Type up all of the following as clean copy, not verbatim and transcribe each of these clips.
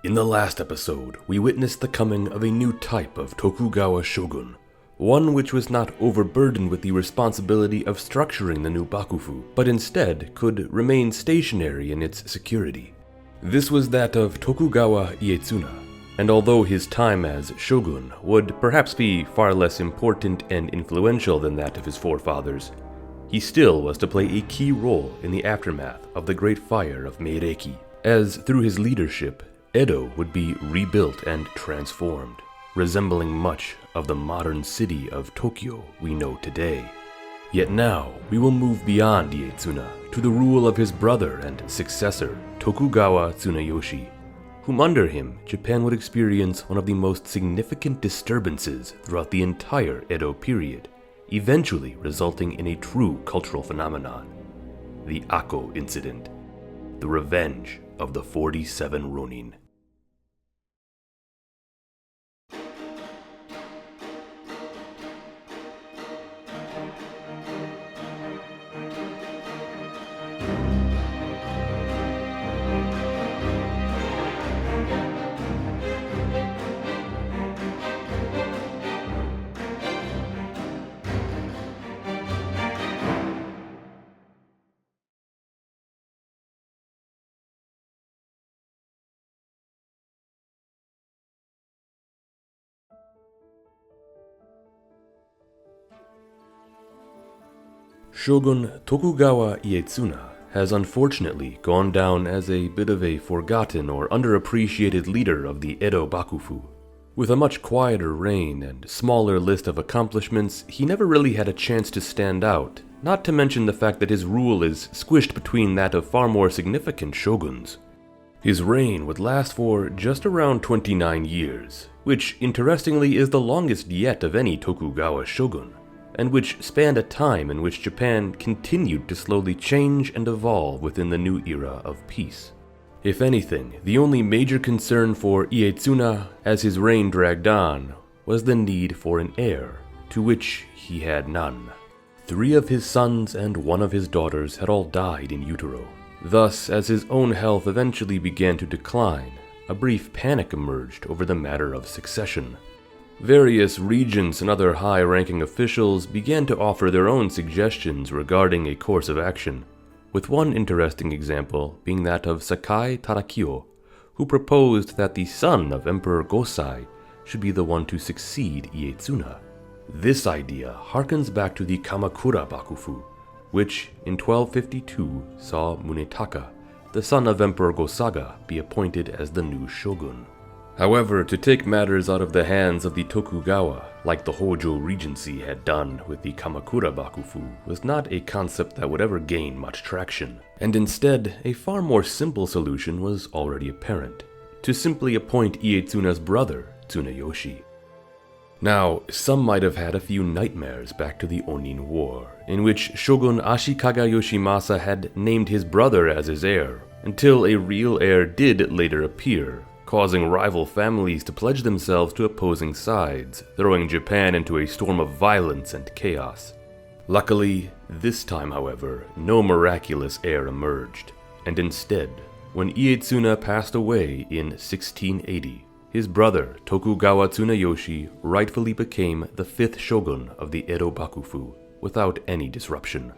In the last episode, we witnessed the coming of a new type of Tokugawa shogun, one which was not overburdened with the responsibility of structuring the new bakufu, but instead could remain stationary in its security. This was that of Tokugawa Ieyatsuna, and although his time as shogun would perhaps be far less important and influential than that of his forefathers, he still was to play a key role in the aftermath of the Great Fire of Meireki, as through his leadership, Edo would be rebuilt and transformed, resembling much of the modern city of Tokyo we know today. Yet now, we will move beyond Ieyatsuna to the rule of his brother and successor, Tokugawa Tsunayoshi, whom under him, Japan would experience one of the most significant disturbances throughout the entire Edo period, eventually resulting in a true cultural phenomenon, the Akko incident, the revenge of the 47 Ronin. Shogun Tokugawa Ieyatsuna has unfortunately gone down as a bit of a forgotten or underappreciated leader of the Edo Bakufu. With a much quieter reign and smaller list of accomplishments, he never really had a chance to stand out, not to mention the fact that his rule is squished between that of far more significant shoguns. His reign would last for just around 29 years, which interestingly is the longest yet of any Tokugawa shogun, and which spanned a time in which Japan continued to slowly change and evolve within the new era of peace. If anything, the only major concern for Ieyatsuna as his reign dragged on was the need for an heir, to which he had none. 3 of his sons and 1 of his daughters had all died in utero. Thus, as his own health eventually began to decline, a brief panic emerged over the matter of succession. Various regents and other high-ranking officials began to offer their own suggestions regarding a course of action, with one interesting example being that of Sakai Tadakio, who proposed that the son of Emperor Gosei should be the one to succeed Ieyatsuna. This idea harkens back to the Kamakura Bakufu, which in 1252 saw Munetaka, the son of Emperor Gosaga, be appointed as the new shogun. However, to take matters out of the hands of the Tokugawa, like the Hojo Regency had done with the Kamakura Bakufu, was not a concept that would ever gain much traction, and instead, a far more simple solution was already apparent: to simply appoint Ieyatsuna's brother, Tsunayoshi. Now, some might have had a few nightmares back to the Onin War, in which Shogun Ashikaga Yoshimasa had named his brother as his heir, until a real heir did later appear, causing rival families to pledge themselves to opposing sides, throwing Japan into a storm of violence and chaos. Luckily, this time, however, no miraculous heir emerged, and instead, when Ieyatsuna passed away in 1680, his brother Tokugawa Tsunayoshi rightfully became the 5th shogun of the Edo Bakufu, without any disruption.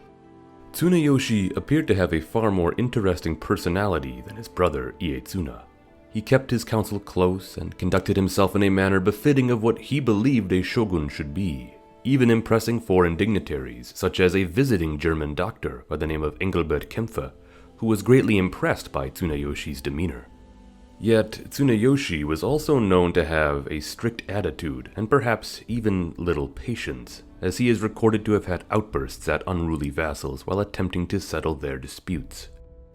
Tsunayoshi appeared to have a far more interesting personality than his brother Ieyatsuna. He kept his counsel close and conducted himself in a manner befitting of what he believed a shogun should be, even impressing foreign dignitaries, such as a visiting German doctor by the name of Engelbert Kempfer, who was greatly impressed by Tsunayoshi's demeanor. Yet, Tsunayoshi was also known to have a strict attitude and perhaps even little patience, as he is recorded to have had outbursts at unruly vassals while attempting to settle their disputes.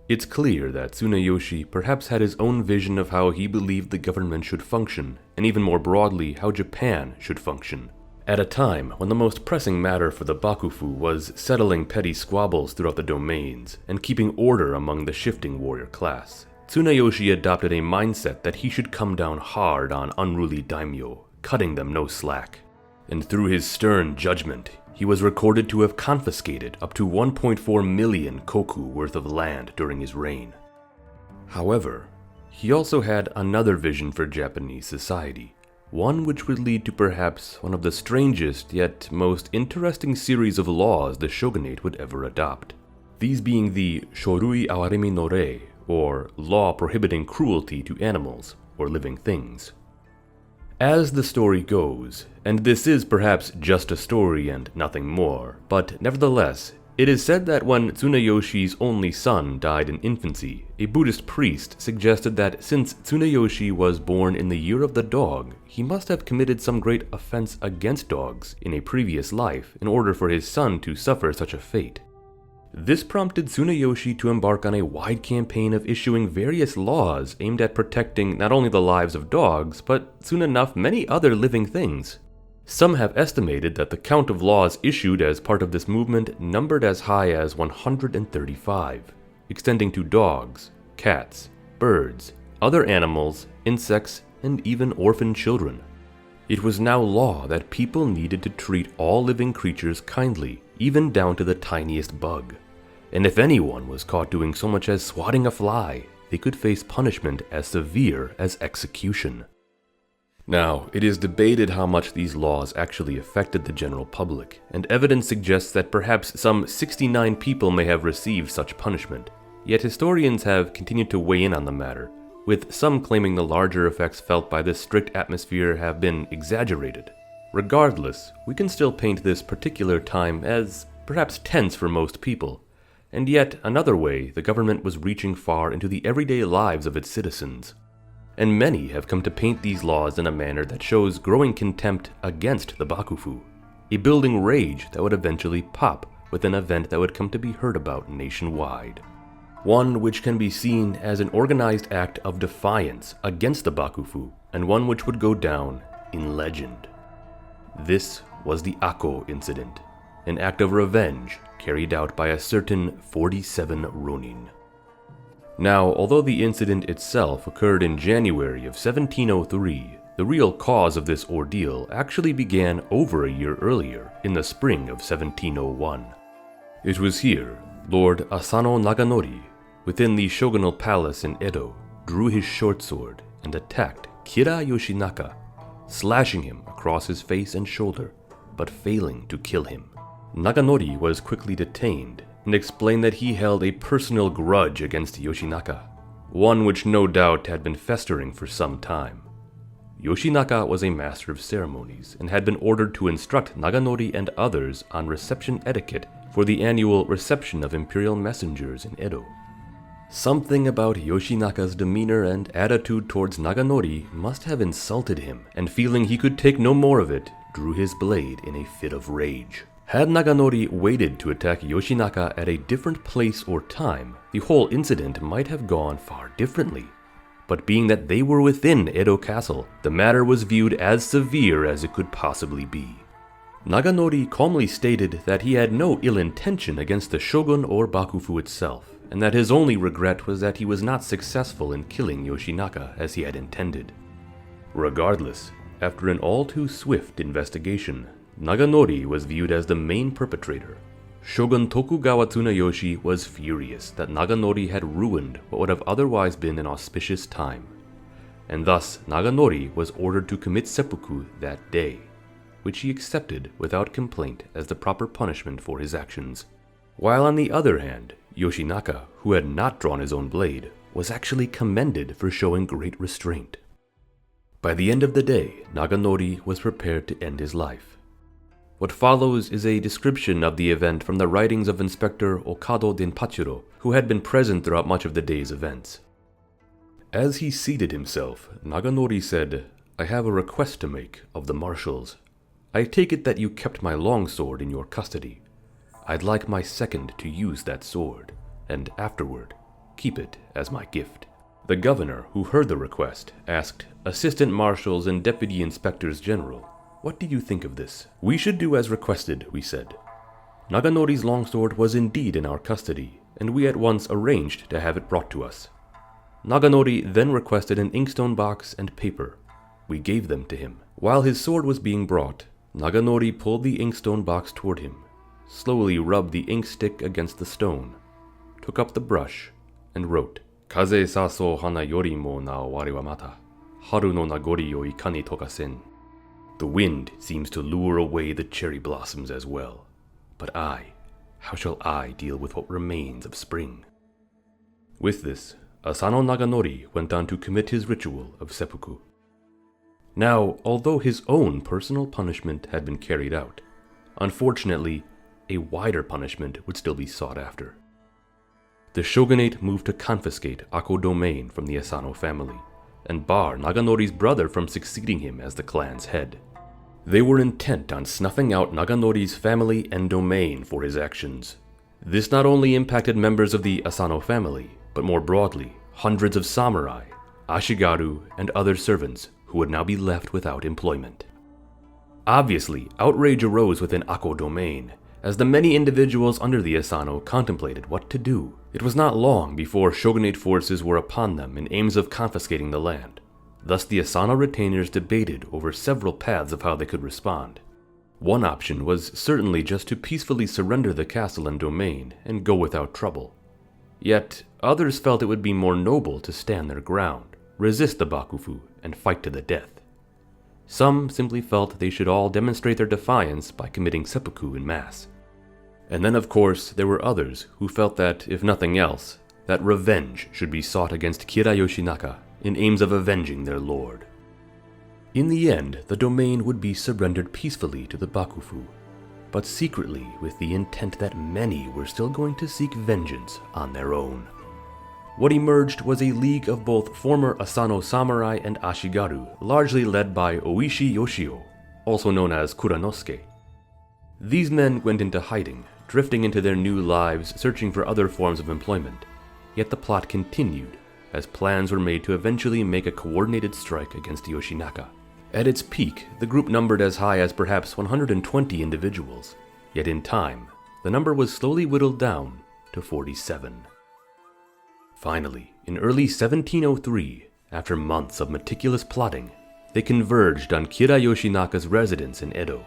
It's clear that Tsunayoshi perhaps had his own vision of how he believed the government should function, and even more broadly, how Japan should function. At a time when the most pressing matter for the Bakufu was settling petty squabbles throughout the domains and keeping order among the shifting warrior class, Tsunayoshi adopted a mindset that he should come down hard on unruly daimyo, cutting them no slack. And through his stern judgment, he was recorded to have confiscated up to 1.4 million koku worth of land during his reign. However, He also had another vision for Japanese society, one which would lead to perhaps one of the strangest yet most interesting series of laws the shogunate would ever adopt. These being the Shorui Awarimi no Rei, or law prohibiting cruelty to animals or living things. As the story goes, and this is perhaps just a story and nothing more, but nevertheless, it is said that when Tsuneyoshi's only son died in infancy, a Buddhist priest suggested that since Tsuneyoshi was born in the year of the dog, he must have committed some great offense against dogs in a previous life in order for his son to suffer such a fate. This prompted Tsuneyoshi to embark on a wide campaign of issuing various laws aimed at protecting not only the lives of dogs, but soon enough many other living things. Some have estimated that the count of laws issued as part of this movement numbered as high as 135, extending to dogs, cats, birds, other animals, insects, and even orphan children. It was now law that people needed to treat all living creatures kindly, even down to the tiniest bug. And if anyone was caught doing so much as swatting a fly, they could face punishment as severe as execution. Now, it is debated how much these laws actually affected the general public, and evidence suggests that perhaps some 69 people may have received such punishment. Yet historians have continued to weigh in on the matter, with some claiming the larger effects felt by this strict atmosphere have been exaggerated. Regardless, we can still paint this particular time as perhaps tense for most people, and yet another way the government was reaching far into the everyday lives of its citizens. And many have come to paint these laws in a manner that shows growing contempt against the Bakufu, a building rage that would eventually pop with an event that would come to be heard about nationwide. One which can be seen as an organized act of defiance against the Bakufu, and one which would go down in legend. This was the Ako incident, an act of revenge carried out by a certain 47 Ronin. Now, although the incident itself occurred in January of 1703, the real cause of this ordeal actually began over a year earlier, in the spring of 1701. It was here, Lord Asano Naganori, within the shogunal palace in Edo, drew his short sword and attacked Kira Yoshinaka, slashing him across his face and shoulder, but failing to kill him. Naganori was quickly detained and explained that he held a personal grudge against Yoshinaka, one which no doubt had been festering for some time. Yoshinaka was a master of ceremonies and had been ordered to instruct Naganori and others on reception etiquette for the annual reception of imperial messengers in Edo. Something about Yoshinaka's demeanor and attitude towards Naganori must have insulted him, and feeling he could take no more of it, drew his blade in a fit of rage. Had Naganori waited to attack Yoshinaka at a different place or time, the whole incident might have gone far differently. But being that they were within Edo Castle, the matter was viewed as severe as it could possibly be. Naganori calmly stated that he had no ill intention against the shogun or Bakufu itself, and that his only regret was that he was not successful in killing Yoshinaka as he had intended. Regardless, after an all too swift investigation, Naganori was viewed as the main perpetrator. Shogun Tokugawa Tsunayoshi was furious that Naganori had ruined what would have otherwise been an auspicious time, and thus Naganori was ordered to commit seppuku that day, which he accepted without complaint as the proper punishment for his actions. While on the other hand, Yoshinaka, who had not drawn his own blade, was actually commended for showing great restraint. By the end of the day, Naganori was prepared to end his life. What follows is a description of the event from the writings of Inspector Okado Denpachiro, who had been present throughout much of the day's events. As he seated himself, Naganori said, "I have a request to make of the marshals. I take it that you kept my longsword in your custody. I'd like my second to use that sword, and afterward, keep it as my gift." The governor, who heard the request, asked assistant marshals and deputy inspectors general, "What do you think of this?" "We should do as requested," we said. Naganori's longsword was indeed in our custody, and we at once arranged to have it brought to us. Naganori then requested an inkstone box and paper. We gave them to him. While his sword was being brought, Naganori pulled the inkstone box toward him, slowly rubbed the ink stick against the stone, took up the brush, and wrote, Kaze saso hana yorimo na owari wa mata. Haru no nagori o ikani tokasen. The wind seems to lure away the cherry blossoms as well. But how shall I deal with what remains of spring? With this, Asano Naganori went on to commit his ritual of seppuku. Now, although his own personal punishment had been carried out, unfortunately, a wider punishment would still be sought after. The shogunate moved to confiscate Ako domain from the Asano family, and bar Naganori's brother from succeeding him as the clan's head. They were intent on snuffing out Naganori's family and domain for his actions. This not only impacted members of the Asano family, but more broadly, hundreds of samurai, ashigaru, and other servants who would now be left without employment. Obviously, outrage arose within Ako domain, as the many individuals under the Asano contemplated what to do. It was not long before shogunate forces were upon them in aims of confiscating the land. Thus the Asano retainers debated over several paths of how they could respond. One option was certainly just to peacefully surrender the castle and domain and go without trouble. Yet others felt it would be more noble to stand their ground, resist the bakufu, and fight to the death. Some simply felt they should all demonstrate their defiance by committing seppuku en masse. And then of course there were others who felt that, if nothing else, that revenge should be sought against Kira Yoshinaka in aims of avenging their lord. In the end, the domain would be surrendered peacefully to the bakufu, but secretly with the intent that many were still going to seek vengeance on their own. What emerged was a league of both former Asano samurai and ashigaru, largely led by Oishi Yoshio, also known as Kuranosuke. These men went into hiding, drifting into their new lives, searching for other forms of employment. Yet the plot continued, as plans were made to eventually make a coordinated strike against Yoshinaka. At its peak, the group numbered as high as perhaps 120 individuals, yet in time, the number was slowly whittled down to 47. Finally, in early 1703, after months of meticulous plotting, they converged on Kira Yoshinaka's residence in Edo.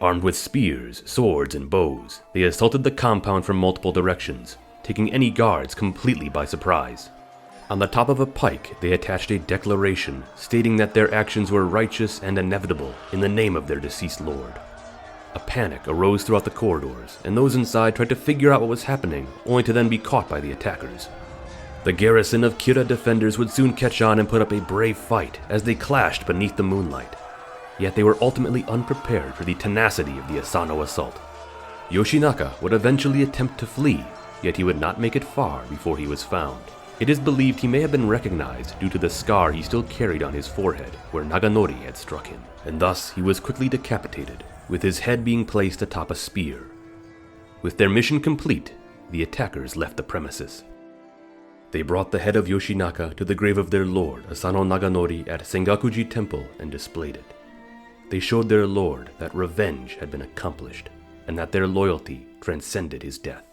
Armed with spears, swords, and bows, they assaulted the compound from multiple directions, taking any guards completely by surprise. On the top of a pike, they attached a declaration stating that their actions were righteous and inevitable in the name of their deceased lord. A panic arose throughout the corridors, and those inside tried to figure out what was happening, only to then be caught by the attackers. The garrison of Kira defenders would soon catch on and put up a brave fight as they clashed beneath the moonlight. Yet they were ultimately unprepared for the tenacity of the Asano assault. Yoshinaka would eventually attempt to flee, yet he would not make it far before he was found. It is believed he may have been recognized due to the scar he still carried on his forehead where Naganori had struck him, and thus he was quickly decapitated, with his head being placed atop a spear. With their mission complete, the attackers left the premises. They brought the head of Yoshinaka to the grave of their lord, Asano Naganori, at Sengakuji Temple and displayed it. They showed their lord that revenge had been accomplished, and that their loyalty transcended his death.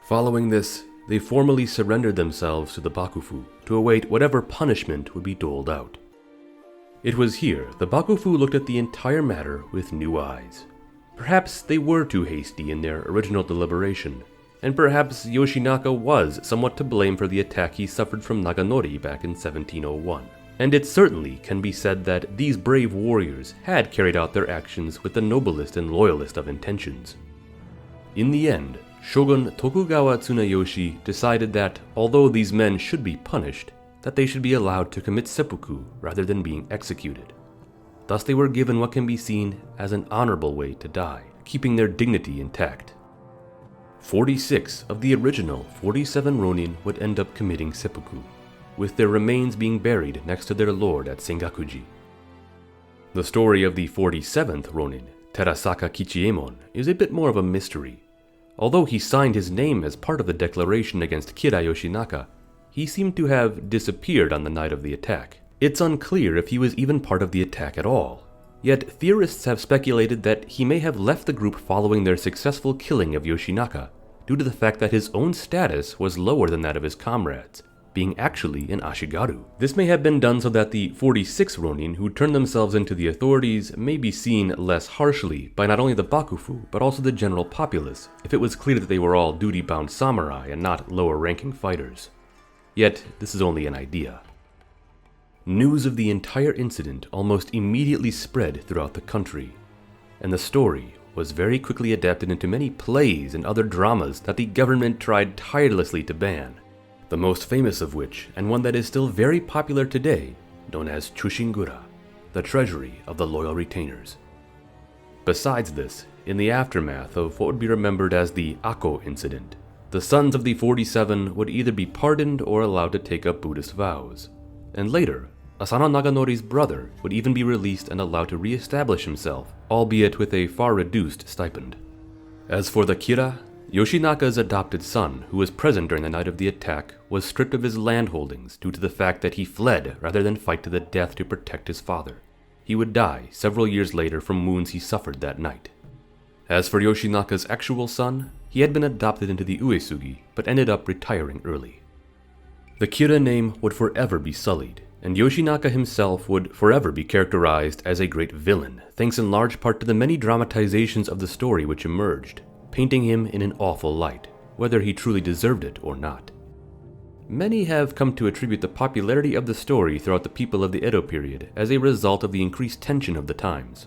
Following this, they formally surrendered themselves to the bakufu to await whatever punishment would be doled out. It was here the bakufu looked at the entire matter with new eyes. Perhaps they were too hasty in their original deliberation, and perhaps Yoshinaka was somewhat to blame for the attack he suffered from Naganori back in 1701. And it certainly can be said that these brave warriors had carried out their actions with the noblest and loyalist of intentions. In the end, Shogun Tokugawa Tsunayoshi decided that, although these men should be punished, that they should be allowed to commit seppuku rather than being executed. Thus they were given what can be seen as an honorable way to die, keeping their dignity intact. 46 of the original 47 Ronin would end up committing seppuku, with their remains being buried next to their lord at Sengakuji. The story of the 47th Ronin, Terasaka Kichiemon, is a bit more of a mystery. Although he signed his name as part of the declaration against Kira Yoshinaka, he seemed to have disappeared on the night of the attack. It's unclear if he was even part of the attack at all. Yet theorists have speculated that he may have left the group following their successful killing of Yoshinaka, due to the fact that his own status was lower than that of his comrades, being actually an ashigaru. This may have been done so that the 46 Ronin who turned themselves into the authorities may be seen less harshly by not only the bakufu, but also the general populace, if it was clear that they were all duty-bound samurai and not lower-ranking fighters. Yet, this is only an idea. News of the entire incident almost immediately spread throughout the country, and the story was very quickly adapted into many plays and other dramas that the government tried tirelessly to ban, the most famous of which, and one that is still very popular today, known as Chushingura, the treasury of the loyal retainers. Besides this, in the aftermath of what would be remembered as the Ako incident, the sons of the 47 would either be pardoned or allowed to take up Buddhist vows, and later, Asano Naganori's brother would even be released and allowed to re-establish himself, albeit with a far reduced stipend. As for the Kira, Yoshinaka's adopted son, who was present during the night of the attack, was stripped of his land holdings due to the fact that he fled rather than fight to the death to protect his father. He would die several years later from wounds he suffered that night. As for Yoshinaka's actual son, he had been adopted into the Uesugi, but ended up retiring early. The Kira name would forever be sullied, and Yoshinaka himself would forever be characterized as a great villain, thanks in large part to the many dramatizations of the story which emerged, painting him in an awful light, whether he truly deserved it or not. Many have come to attribute the popularity of the story throughout the people of the Edo period as a result of the increased tension of the times.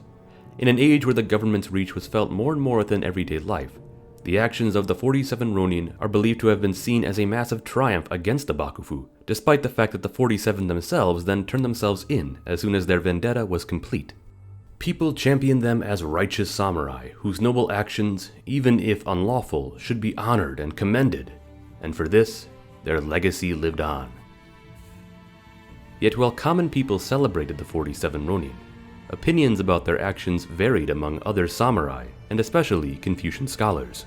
In an age where the government's reach was felt more and more within everyday life, the actions of the 47 Ronin are believed to have been seen as a massive triumph against the Bakufu, despite the fact that the 47 themselves then turned themselves in as soon as their vendetta was complete. People championed them as righteous samurai whose noble actions, even if unlawful, should be honored and commended, and for this, their legacy lived on. Yet while common people celebrated the 47 Ronin, opinions about their actions varied among other samurai, and especially Confucian scholars.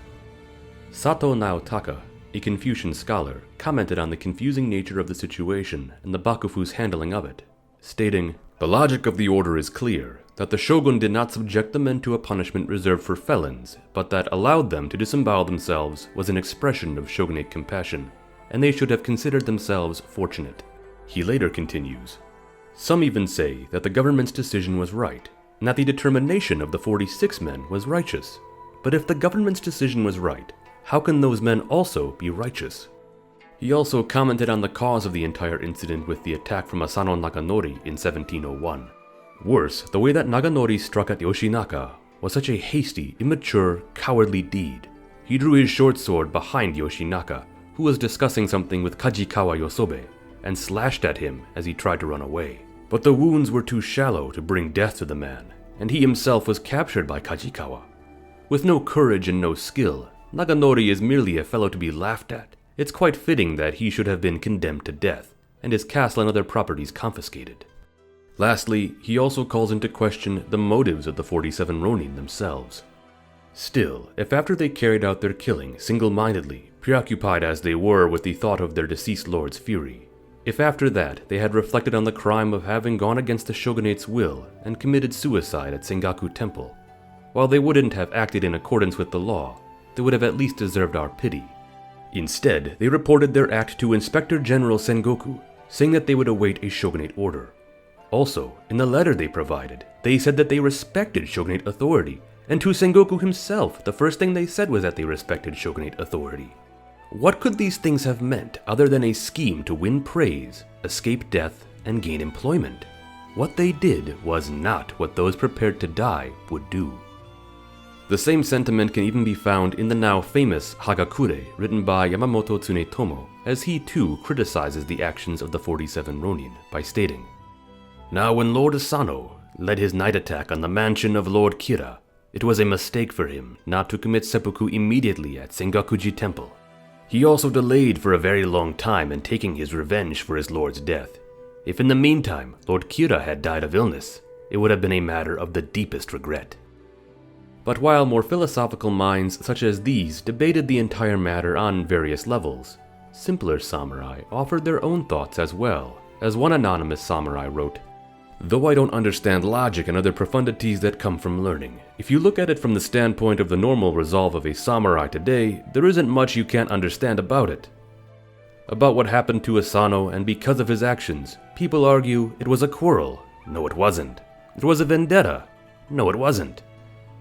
Sato Naotaka, a Confucian scholar, commented on the confusing nature of the situation and the Bakufu's handling of it, stating, "The logic of the order is clear, that the shogun did not subject the men to a punishment reserved for felons, but that allowed them to disembowel themselves was an expression of shogunate compassion, and they should have considered themselves fortunate." He later continues, "Some even say that the government's decision was right, and that the determination of the 46 men was righteous. But if the government's decision was right, how can those men also be righteous?" He also commented on the cause of the entire incident with the attack from Asano Naganori in 1701. Worse, the way that Naganori struck at Yoshinaka was such a hasty, immature, cowardly deed. He drew his short sword behind Yoshinaka, who was discussing something with Kajikawa Yosobe, and slashed at him as he tried to run away. But the wounds were too shallow to bring death to the man, and he himself was captured by Kajikawa. With no courage and no skill, Naganori is merely a fellow to be laughed at. It's quite fitting that he should have been condemned to death, and his castle and other properties confiscated. Lastly, he also calls into question the motives of the 47 Ronin themselves. Still, if after they carried out their killing single-mindedly, preoccupied as they were with the thought of their deceased lord's fury, if after that they had reflected on the crime of having gone against the shogunate's will and committed suicide at Sengaku Temple, while they wouldn't have acted in accordance with the law, they would have at least deserved our pity. Instead, they reported their act to Inspector General Sengoku, saying that they would await a shogunate order. Also, in the letter they provided, they said that they respected shogunate authority, and to Sengoku himself, the first thing they said was that they respected shogunate authority. What could these things have meant other than a scheme to win praise, escape death, and gain employment? What they did was not what those prepared to die would do. The same sentiment can even be found in the now famous Hagakure written by Yamamoto Tsunetomo, as he too criticizes the actions of the 47 Ronin by stating, "Now when Lord Asano led his night attack on the mansion of Lord Kira, it was a mistake for him not to commit seppuku immediately at Sengakuji Temple. He also delayed for a very long time in taking his revenge for his lord's death. If in the meantime Lord Kira had died of illness, it would have been a matter of the deepest regret." But while more philosophical minds such as these debated the entire matter on various levels, simpler samurai offered their own thoughts as well, as one anonymous samurai wrote, "Though I don't understand logic and other profundities that come from learning, if you look at it from the standpoint of the normal resolve of a samurai today, there isn't much you can't understand about it. About what happened to Asano and because of his actions, people argue it was a quarrel. No, it wasn't. It was a vendetta. No, it wasn't.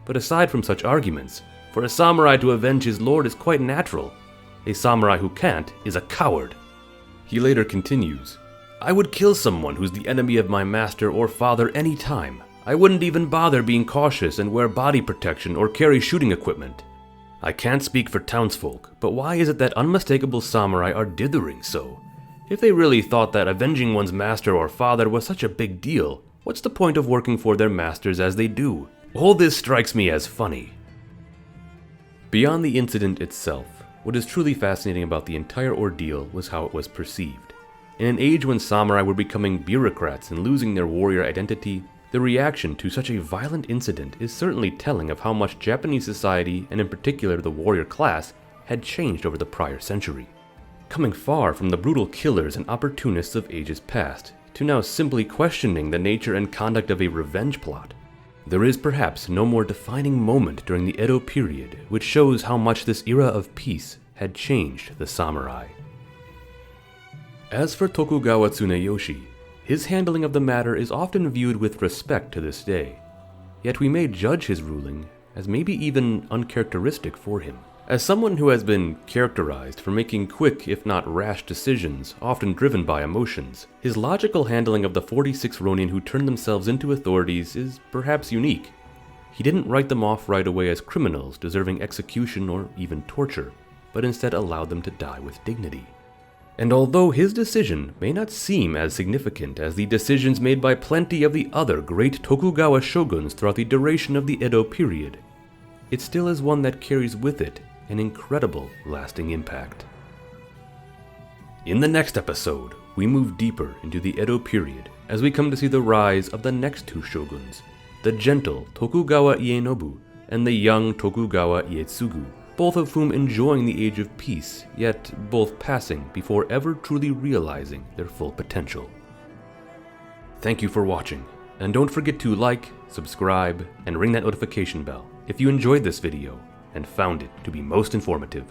But aside from such arguments, for a samurai to avenge his lord is quite natural. A samurai who can't is a coward. He later continues, "I would kill someone who's the enemy of my master or father any time. I wouldn't even bother being cautious and wear body protection or carry shooting equipment. I can't speak for townsfolk, but why is it that unmistakable samurai are dithering so? If they really thought that avenging one's master or father was such a big deal, what's the point of working for their masters as they do? All this strikes me as funny." Beyond the incident itself, what is truly fascinating about the entire ordeal was how it was perceived. In an age when samurai were becoming bureaucrats and losing their warrior identity, the reaction to such a violent incident is certainly telling of how much Japanese society, and in particular the warrior class, had changed over the prior century. Coming far from the brutal killers and opportunists of ages past, to now simply questioning the nature and conduct of a revenge plot. There is perhaps no more defining moment during the Edo period which shows how much this era of peace had changed the samurai. As for Tokugawa Tsunayoshi, his handling of the matter is often viewed with respect to this day, yet we may judge his ruling as maybe even uncharacteristic for him. As someone who has been characterized for making quick if not rash decisions, often driven by emotions, his logical handling of the 46 Ronin who turned themselves into authorities is perhaps unique. He didn't write them off right away as criminals deserving execution or even torture, but instead allowed them to die with dignity. And although his decision may not seem as significant as the decisions made by plenty of the other great Tokugawa shoguns throughout the duration of the Edo period, it still is one that carries with it an incredible lasting impact. In the next episode, we move deeper into the Edo period as we come to see the rise of the next two shoguns, the gentle Tokugawa Ienobu and the young Tokugawa Ietsugu, both of whom enjoying the age of peace, yet both passing before ever truly realizing their full potential. Thank you for watching, and don't forget to like, subscribe, and ring that notification bell if you enjoyed this video and found it to be most informative.